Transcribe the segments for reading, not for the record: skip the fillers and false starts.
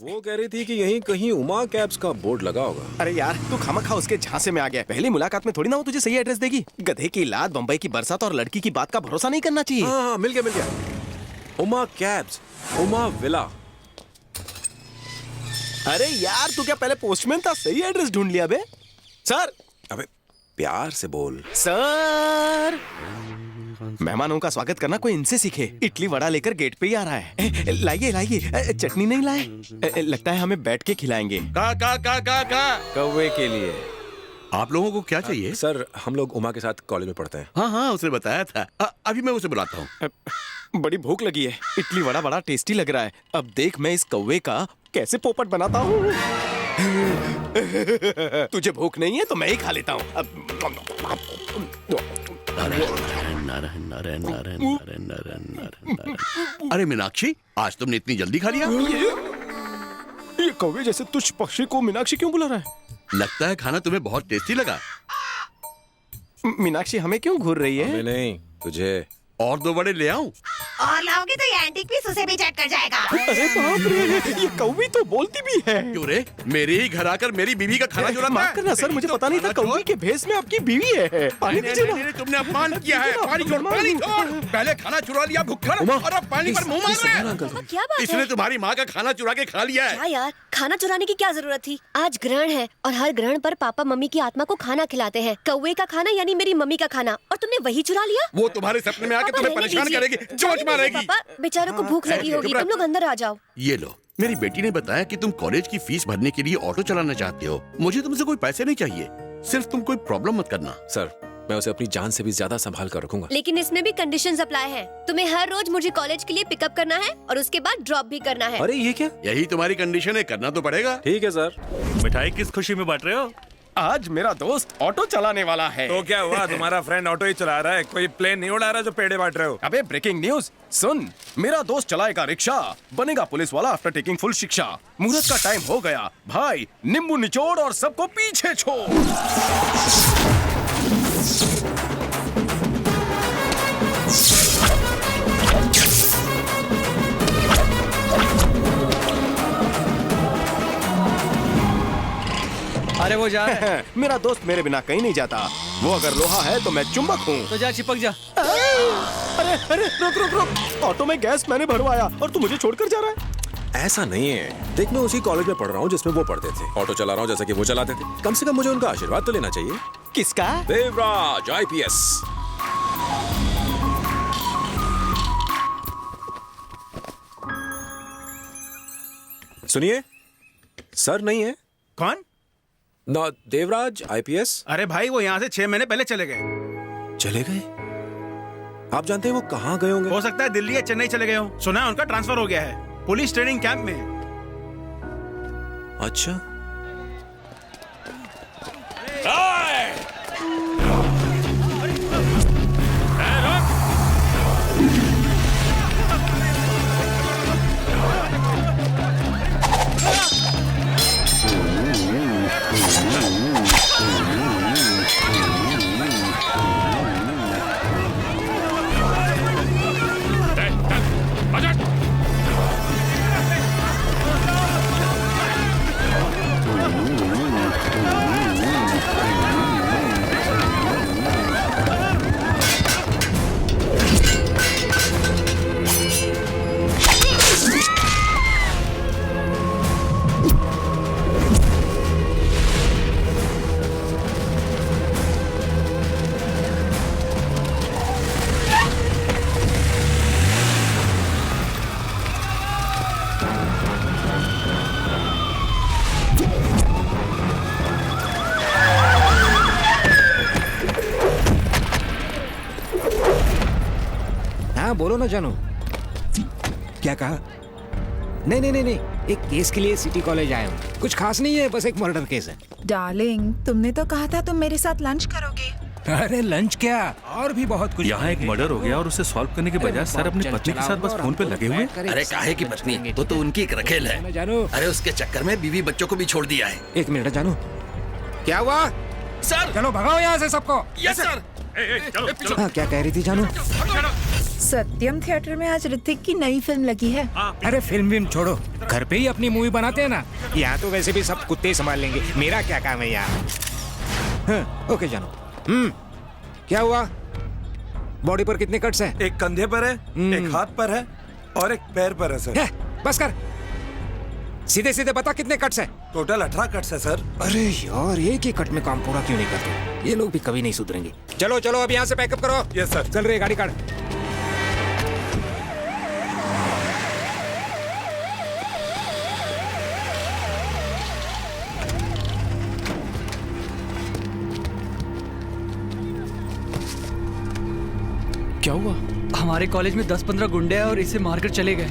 वो कह रही थी कि यहीं कहीं उमा कैब्स का बोर्ड लगा होगा। अरे यार तू खामखा उसके झांसे में आ गया। पहली मुलाकात में थोड़ी ना वो तुझे सही एड्रेस देगी। गधे की लात, बम्बई की बरसात और लड़की की बात का भरोसा नहीं करना चाहिए। हाँ, मिल गया। Uma cabs, Uma villa. अरे यार तू क्या पहले पोस्टमैन था? सही एड्रेस ढूंढ लिया बे। सर। अबे प्यार से बोल। सर। मेहमानों का स्वागत करना कोई इनसे सीखे। इडली वड़ा लेकर गेट पे ही आ रहा है। लाइए चटनी नहीं लाए? लगता है हमें बैठ के खिलाएंगे। का कौवे के लिए। आप लोगों को क्या चाहिए? सर हम लोग उमा के साथ कॉलेज में पढ़ते हैं। हाँ उसने बताया था। अभी मैं उसे बुलाता हूँ। बड़ी भूख लगी है। इडली वड़ा बड़ा टेस्टी लग रहा है। अब देख मैं इस कौवे का कैसे पोपट बनाता हूँ। तुझे भूख नहीं है तो मैं ही खा लेता हूँ। अरे मीनाक्षी, आज तुमने इतनी जल्दी खा लिया? ये कौवे जैसे तुच्छ पक्षी को मीनाक्षी क्यों बुला रहा है? लगता है खाना तुम्हें बहुत टेस्टी लगा। मीनाक्षी हमें क्यों घूर रही है? हमें नहीं, तुझे। और 2 बड़े ले आऊं? और लाओगे तो ये एंटीक पीस उसे भी चेक कर जाएगा। अरे बाप रे, ये कौवी तो बोलती भी है। क्यों रे? मेरे ही घर आकर मेरी बीवी का खाना चुराता है? माफ करना सर, मुझे पता नहीं था कौवी के भेष में आपकी बीवी है। पानी दीजिए ना। नहीं, तुमने अपमान किया है। पानी छोड़। पहले खाना चुरा लिया भुक्खड़ और अब पानी पर मुंह मार रहा है। क्या बात इसने है? तुम्हारी माँ का खाना चुरा के खा लिया क्या है। यार, खाना चुराने की क्या जरूरत थी? आज ग्रहण है और हर ग्रहण पर पापा मम्मी की आत्मा को खाना खिलाते हैं। कौवे का खाना यानी मेरी मम्मी का खाना, और तुमने वही चुरा लिया। वो तुम्हारे सपने में आके पापा, तुम्हें रहने परेशान दीजिए। करेगी, चोंच जाने मारेगी। दीजिए पापा, बेचारों को भूख लगी होगी। तुम लोग अंदर आ जाओ। ये लो, मेरी बेटी ने बताया कि तुम कॉलेज की फीस भरने के लिए ऑटो चलाना चाहते हो। मुझे तुमसे कोई पैसे नहीं चाहिए, सिर्फ तुम कोई प्रॉब्लम मत करना। सर मैं उसे अपनी जान से भी ज्यादा संभाल कर रखूंगा। लेकिन इसमें भी कंडीशंस अप्लाई हैं। तुम्हें हर रोज मुझे कॉलेज के लिए पिकअप करना है और उसके बाद ड्रॉप भी करना है। अरे ये क्या? यही तुम्हारी कंडीशन है, करना तो पड़ेगा। ठीक है सर। मिठाई किस खुशी में बांट रहे हो? आज मेरा दोस्त ऑटो चलाने वाला है। तो क्या हुआ, तुम्हारा फ्रेंड ऑटो ही चला रहा है, कोई प्लेन नहीं उड़ा रहा जो पेड़े बांट रहे हो? अबे ब्रेकिंग न्यूज सुन, मेरा दोस्त चलाएगा रिक्शा, बनेगा पुलिस वाला आफ्टर टेकिंग फुल शिक्षा। मुहूर्त का टाइम हो गया भाई, नींबू निचोड़ और सबको पीछे छोड़। अरे वो जा रहा है। मेरा दोस्त मेरे बिना कहीं नहीं जाता। वो अगर लोहा है तो मैं चुंबक हूँ। तो जा, चिपक जा। अरे अरे रुक। ऑटो में गैस मैंने भरवाया और तू मुझे छोड़कर जा रहा है? ऐसा नहीं है, देख मैं उसी कॉलेज में पढ़ रहा हूँ जिसमें वो पढ़ते थे। ऑटो चला रहा हूँ जैसा कि वो चलाते थे। कम से कम मुझे उनका आशीर्वाद तो लेना चाहिए। किसका? देवराज IPS। सुनिए, सर नहीं है। कौन? ना, देवराज IPS। अरे भाई वो यहाँ से 6 महीने पहले चले गए। चले गए? आप जानते हैं वो कहाँ गए होंगे? हो सकता है दिल्ली या चेन्नई चले गए हो। सुना है उनका ट्रांसफर हो गया है पुलिस ट्रेनिंग कैंप में। अच्छा। हाँ बोलो ना जानू। क्या कहा? नहीं, एक केस के लिए सिटी कॉलेज आया हूँ। कुछ खास नहीं है, बस एक मर्डर केस है। डार्लिंग, तुमने तो कहा था तुम मेरे साथ लंच करोगे। अरे लंच क्या, और भी बहुत कुछ। यहाँ एक मर्डर हो गया और उसे सॉल्व करने के बजाय सर अपनी पत्नी के साथ बस फोन पे लगे हुए। अरे काहे की पत्नी, तो उनकी एक रखेल है। जानू, अरे उसके चक्कर में बीवी बच्चों को भी छोड़ दिया है। एक मिनट जानू, क्या हुआ? सर चलो भगाओ यहाँ से सबको। Yes sir. चलो हाँ क्या कह रही थी जानू? सत्यम थिएटर में आज ऋतिक की नई फिल्म लगी है। अरे फिल्म छोड़ो, घर पे ही अपनी मूवी बनाते हैं ना। यहाँ तो वैसे भी सब कुत्ते ही संभाल लेंगे, मेरा क्या काम है यहाँ। हाँ, ओके जानो। क्या हुआ? बॉडी पर कितने कट्स हैं? एक कंधे पर है, एक हाथ पर है और एक पैर पर है सर। बस कर, सीधे सीधे बता कितने कट्स हैं? टोटल 18 कट्स है सर। अरे यार, एक ही कट में काम पूरा क्यों नहीं करते? ये लोग भी कभी नहीं सुधरेंगे। चलो चलो अब यहाँ से पैकअप करो। Yes sir. चल रही गाड़ी काट। क्या हुआ? हमारे कॉलेज में 10-15 गुंडे हैं और इसे मारकर चले गए।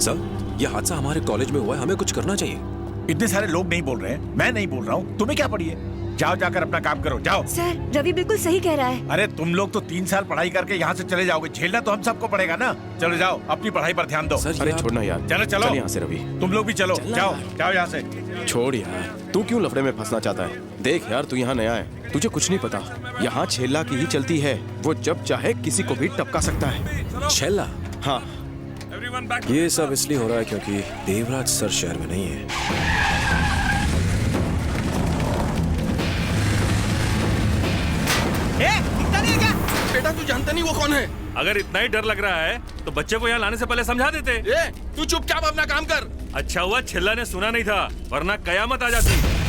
सर, ये हादसा हमारे कॉलेज में हुआ है, हमें कुछ करना चाहिए। इतने सारे लोग नहीं बोल रहे हैं, मैं नहीं बोल रहा हूँ, तुम्हें क्या पड़ी है? जाओ जाकर अपना काम करो, जाओ। सर, रवि बिल्कुल सही कह रहा है। अरे तुम लोग तो 3 साल पढ़ाई करके यहाँ से चले जाओगे, झेलना तो हम सबको पड़ेगा ना। चलो जाओ, अपनी पढ़ाई पर ध्यान दो। अरे छोड़ना यार, चलो चलो यहाँ से रवि, तुम लोग भी चलो, जाओ जाओ यहाँ से। छोड़ यार, तू क्यों लफड़े में फंसना चाहता है? देख यार, तू यहाँ नया है, तुझे कुछ नहीं पता। यहाँ छेला की ही चलती है, वो जब चाहे किसी को भी टपका सकता है। छेला? हाँ। ये सब इसलिए हो रहा है क्योंकि देवराज सर शहर में नहीं है। बेटा तू जानता नहीं वो कौन है? अगर इतना ही डर लग रहा है तो बच्चे को यहाँ लाने से पहले समझा देते। तू चुपचाप अपना काम कर। अच्छा हुआ छिल्ला ने सुना नहीं था, वरना कयामत आ जाती।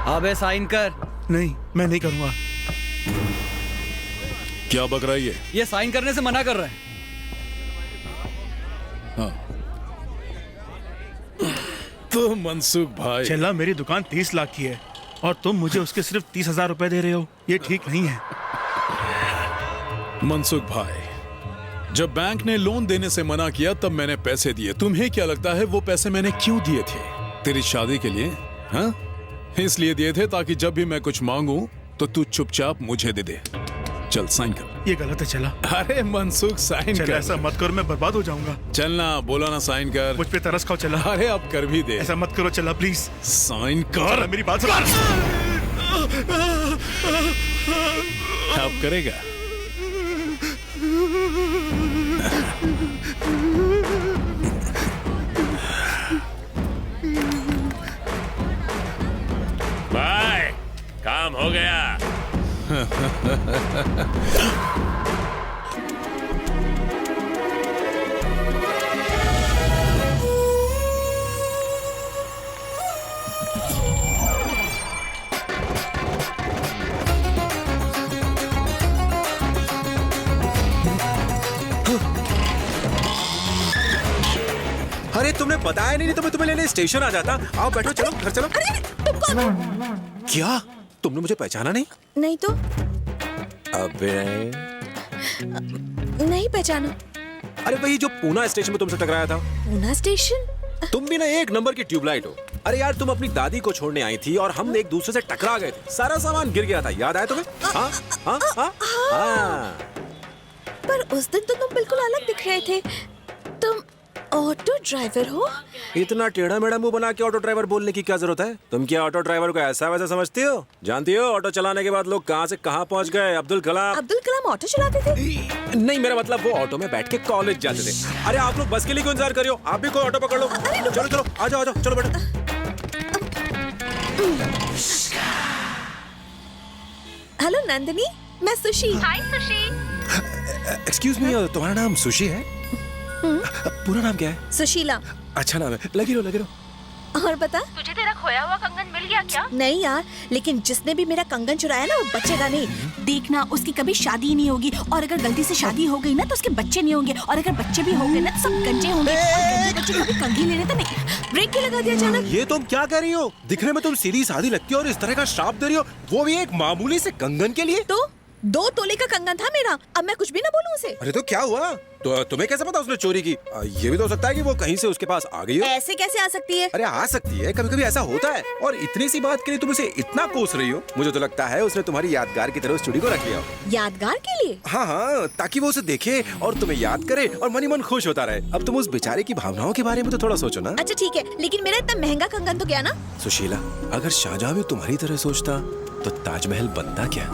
अबे साइन कर। नहीं, मैं नहीं करूँगा। क्या बक रहा है ये साइन करने से मना कर रहा है। तो मनसुख भाई, चला, मेरी दुकान 30 लाख की है और तुम मुझे उसके सिर्फ 30,000 रुपए दे रहे हो, ये ठीक नहीं है। मनसुख भाई, जब बैंक ने लोन देने से मना किया तब मैंने पैसे दिए। तुम्हें क्या लगता है वो पैसे मैंने क्यों दिए थे? तेरी शादी के लिए? हाँ, इसलिए दिए थे ताकि जब भी मैं कुछ मांगूं तो तू चुपचाप मुझे दे दे। चल साइन कर। ये गलत है चला। अरे मनसुख साइन कर। ऐसा मत करो, मैं बर्बाद हो जाऊंगा। चलना, बोला ना साइन कर। मुझ पे तरस खाओ चला। अरे अब कर भी दे। ऐसा मत करो चला, प्लीज साइन कर। चला, मेरी बात सुन। अब करेगा? भाई, काम हो गया। अरे तुमने बताया नहीं तो मैं तुम्हें लेने स्टेशन आ जाता। आओ बैठो, चलो घर चलो। अरे तुम कौन? क्या तुमने मुझे पहचाना नहीं? नहीं तो अबे नहीं पहचाना। अरे वही जो पूना स्टेशन में तुमसे टकराया था। पूना स्टेशन? तुम भी ना एक नंबर की ट्यूबलाइट हो। अरे यार, तुम अपनी दादी को छोड़ने आई थी और हम एक दूसरे से टकरा गए थे, सारा सामान गिर गया था, याद आया तुम्हें? हाँ हाँ हाँ हाँ। पर उस दिन तो तुम बिल्कुल अलग दिख रहे थे। तुम ऑटो ड्राइवर हो? इतना टेढ़ा मेढ़ा मुंह बना के ऑटो ड्राइवर बोलने की क्या जरूरत है? तुम क्या ऑटो ड्राइवर को ऐसा वैसा समझती हो? जानती हो ऑटो चलाने के बाद लोग कहाँ से कहाँ पहुँच गए? अब्दुल कलाम। अब्दुल कलाम ऑटो चलाते थे? नहीं, मेरा मतलब वो ऑटो में बैठ के कॉलेज जाते थे। अरे आप लोग बस के लिए क्यों इंतजार कर रहे हो? आप भी कोई ऑटो पकड़ लो। चलो चलो, आ जाओ आ जाओ, चलो बैठो। हेलो नंदिनी, मैं सुशी। हाय सुशी। एक्सक्यूज मी, तुम्हारा नाम सुशी है? पूरा नाम क्या है? सुशीला। अच्छा नाम है, लगी रहो। और बता, तुझे तेरा खोया हुआ कंगन मिल गया क्या? नहीं यार, लेकिन जिसने भी मेरा कंगन चुराया ना वो बचेगा नहीं। देखना, उसकी कभी शादी ही नहीं होगी, और अगर गलती से शादी हो गई ना तो उसके बच्चे नहीं होंगे, और अगर बच्चे भी होंगे ना तो सब गंजे होंगे। और गंजे बच्चे कभी कंघी लेने तो नहीं। ब्रेक क्यों लगा दिया अचानक? ये तुम क्या कर रही हो? दिखने में तुम सीधी सादी लगती हो और इस तरह का श्राप दे रही हो, वो भी एक मामूली से कंगन के लिए। 2 तोले का कंगन था मेरा, अब मैं कुछ भी ना बोलूं उसे। अरे तो क्या हुआ? तो तुम्हें कैसे पता उसने चोरी की? ये भी तो हो सकता है कि वो कहीं से उसके पास आ गई हो। ऐसे कैसे आ सकती है? अरे आ सकती है, कभी कभी ऐसा होता है। और इतनी सी बात के लिए तुम उसे इतना कोस रही हो, मुझे तो लगता है उसने तुम्हारी यादगार की तरह उस चूड़ी को रख लिया हो। यादगार के लिए? हाँ हाँ, ताकि वो उसे देखे और तुम्हें याद करे और मन ही मन खुश होता रहे। अब तुम उस बेचारे की भावनाओं के बारे में तो थोड़ा सोचो ना। अच्छा ठीक है, लेकिन मेरा इतना महंगा कंगन तो क्या ना। सुशीला, अगर शाहजहां भी तुम्हारी तरह सोचता तो ताजमहल बनता क्या?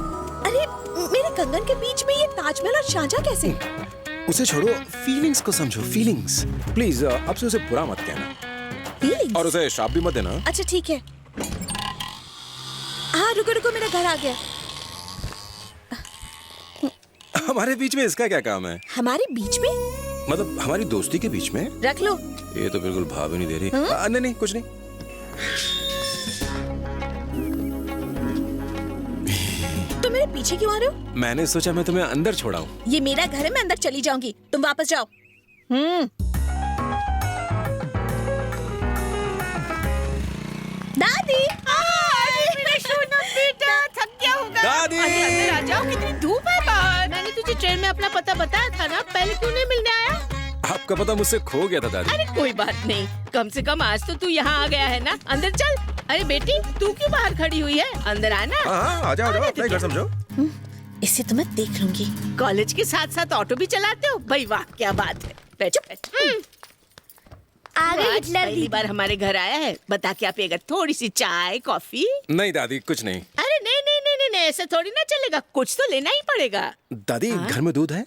अरे मेरे कंगन के बीच में ये ताजमहल और शाहजहां कैसे? उसे छोड़ो, फीलिंग्स को समझो, फीलिंग्स। प्लीज अब से उसे बुरा मत कहना। फीलिंग्स? और उसे श्राप भी मत देना। अच्छा ठीक है। हाँ रुको रुको, मेरा घर आ गया। हमारे बीच में इसका क्या काम है? हमारे बीच में? मतलब हमारी दोस्ती के बीच में? रख लो। ये तो बिल्कुल भाव ही नहीं दे रही। नहीं नहीं, कुछ नहीं। तुम मेरे पीछे क्यों आ रहे हो? मैंने सोचा मैं तुम्हें अंदर छोड़ा हूँ। ये मेरा घर है, मैं अंदर चली जाऊंगी, तुम वापस जाओ। दादी, बेटा थक गया होगा। दादी! अरे अंदर आ जाओ, कितनी धूप है बाहर। मैंने तुझे ट्रेन में अपना पता बताया था ना, पहले क्यों नहीं मिलने आया? आपका पता मुझसे खो गया था दादी। अरे कोई बात नहीं, कम से कम आज तो तू यहाँ आ गया है ना। अंदर चल। अरे बेटी, तू क्यों बाहर खड़ी हुई है? अंदर आना। हाँ, आ जाओ, अपना घर समझो। इससे तो मैं देख लूंगी। कॉलेज के साथ साथ ऑटो भी चलाते हो? भाई वाह, क्या बात है। बैठ बैठ। पहली बार हमारे घर आया है, बता क्या पिएगा? थोड़ी सी चाय कॉफी? नहीं दादी, कुछ नहीं। अरे नहीं नहीं नहीं नहीं, ऐसे थोड़ी ना चलेगा, कुछ तो लेना ही पड़ेगा। दादी, घर में दूध है,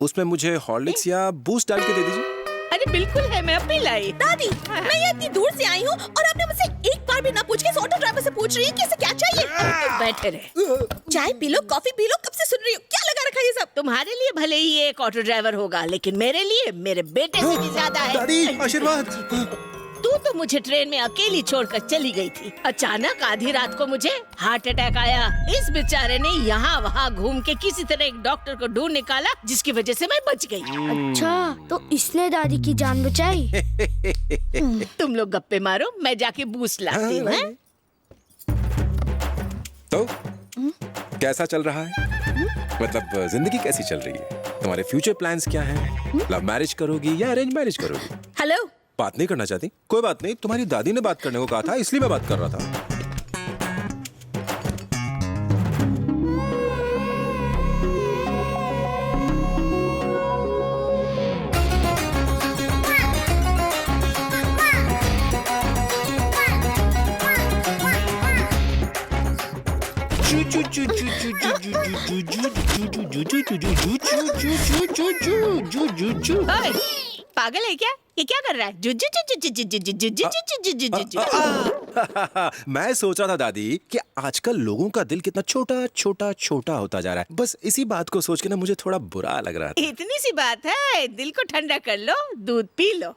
उसमें मुझे हॉर्लिक्स या बूस्ट डाल के दे दीजिए। अरे बिल्कुल है, मैं अपनी लाई। दादी, मैं ये इतनी दूर से आई हूँ और आपने मुझसे एक बार भी ना पूछ के इस ऑटो ड्राइवर से पूछ रही है कि इसे क्या चाहिए। तुम बैठे रहे। चाय P low, coffee P low, कब से सुन रही हो, क्या लगा रखा है ये सब? तुम्हारे लिए भले ही एक ऑटो ड्राइवर होगा, लेकिन मेरे लिए मेरे बेटे से भी ज्यादा है। दादी, आशीर्वाद। तू तो मुझे ट्रेन में अकेली छोड़कर चली गई थी। अचानक आधी रात को मुझे हार्ट अटैक आया। इस बेचारे ने यहाँ वहाँ घूम के किसी तरह एक डॉक्टर को ढूंढ निकाला, जिसकी वजह से मैं बच गई। अच्छा, तो इसने दादी की जान बचाई। तुम लोग गप्पे मारो, मैं जाके बूस्ट लाती हूँ। तो कैसा चल रहा है? मतलब जिंदगी कैसी चल रही है? तुम्हारे फ्यूचर प्लान्स क्या हैं? लव मैरिज करोगी या अरेंज मैरिज करोगी? हेलो, बात नहीं करना चाहती? कोई बात नहीं, तुम्हारी दादी ने बात करने को कहा था, इसलिए मैं बात कर रहा था। पागल है क्या? ये क्या कर रहा है? मैं सोच रहा था दादी कि आजकल लोगों का दिल कितना छोटा छोटा छोटा होता जा रहा है। बस इसी बात को सोच के ना मुझे थोड़ा बुरा लग रहा था। इतनी सी बात है, दिल को ठंडा कर लो, दूध पी लो।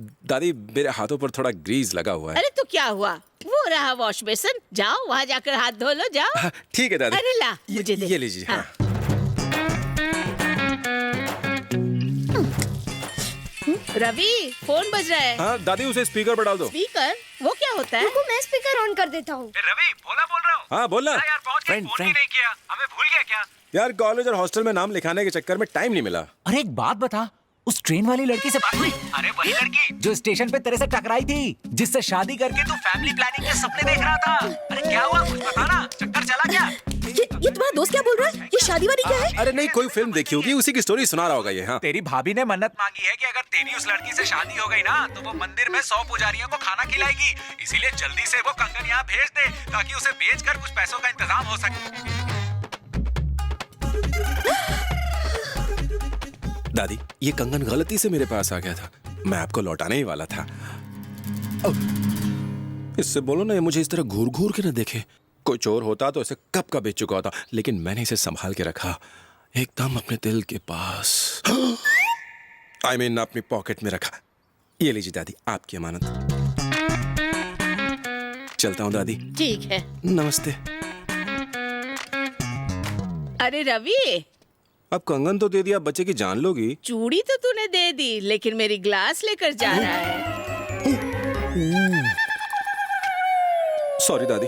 दादी, मेरे हाथों पर थोड़ा ग्रीस लगा हुआ है। अरे तो क्या हुआ, वो रहा वॉश बेसिन, जाओ वहाँ जाकर हाथ धो लो, जाओ। ठीक है दादी। अरे ला, मुझे दे। ये लीजिए। हाँ। रवि, फोन बज रहा है। हाँ दादी, उसे स्पीकर पर डाल दो। स्पीकर? वो क्या होता है? रुको, मैं स्पीकर ऑन कर देता हूँ। रवि, भोला बोल रहा हूँ। हाँ बोलना। यार पहुंच गए, फोन ही नहीं किया, हमें भूल गया क्या? यार कॉलेज और हॉस्टल में नाम लिखाने के चक्कर में टाइम नहीं मिला। अरे एक बात बता, उस ट्रेन वाली लड़की से अरे वही लड़की जो स्टेशन पे तेरे से टकराई थी, जिससे शादी करके तू फैमिली प्लानिंग के सपने देख रहा था। अरे क्या हुआ, कुछ बता ना, चक्कर चला क्या? ये तुम्हारा दोस्त क्या बोल रहा है? ये शादी वादी क्या है? अरे नहीं, कोई फिल्म देखी होगी, उसी की स्टोरी सुना रहा होगा ये। हाँ, तेरी भाभी ने मन्नत मांगी है कि अगर तेरी उस लड़की से शादी हो गई ना, तो वो मंदिर में 100 पुजारियों को खाना खिलाएगी। इसीलिए जल्दी से वो कंगन यहाँ भेज दे, ताकि उसे बेचकर कुछ पैसों का इंतजाम हो सके। दादी, ये कंगन गलती से मेरे पास आ गया था, मैं आपको लौटाने ही वाला था। इससे बोलो ना, ये मुझे इस तरह घूर घूर के न देखे। कोई चोर होता तो इसे कब का बेच चुका होता, लेकिन मैंने इसे संभाल के रखा एकदम अपने दिल के पास। I mean, अपनी पॉकेट में रखा। ये लीजिए दादी, आपकी अमानत। चलता हूँ दादी। ठीक है, नमस्ते। अरे रवि, अब कंगन तो दे दिया, बच्चे की जान लोगी। चूड़ी तो तूने दे दी, लेकिन मेरी ग्लास लेकर जा रहा है। सॉरी दादी।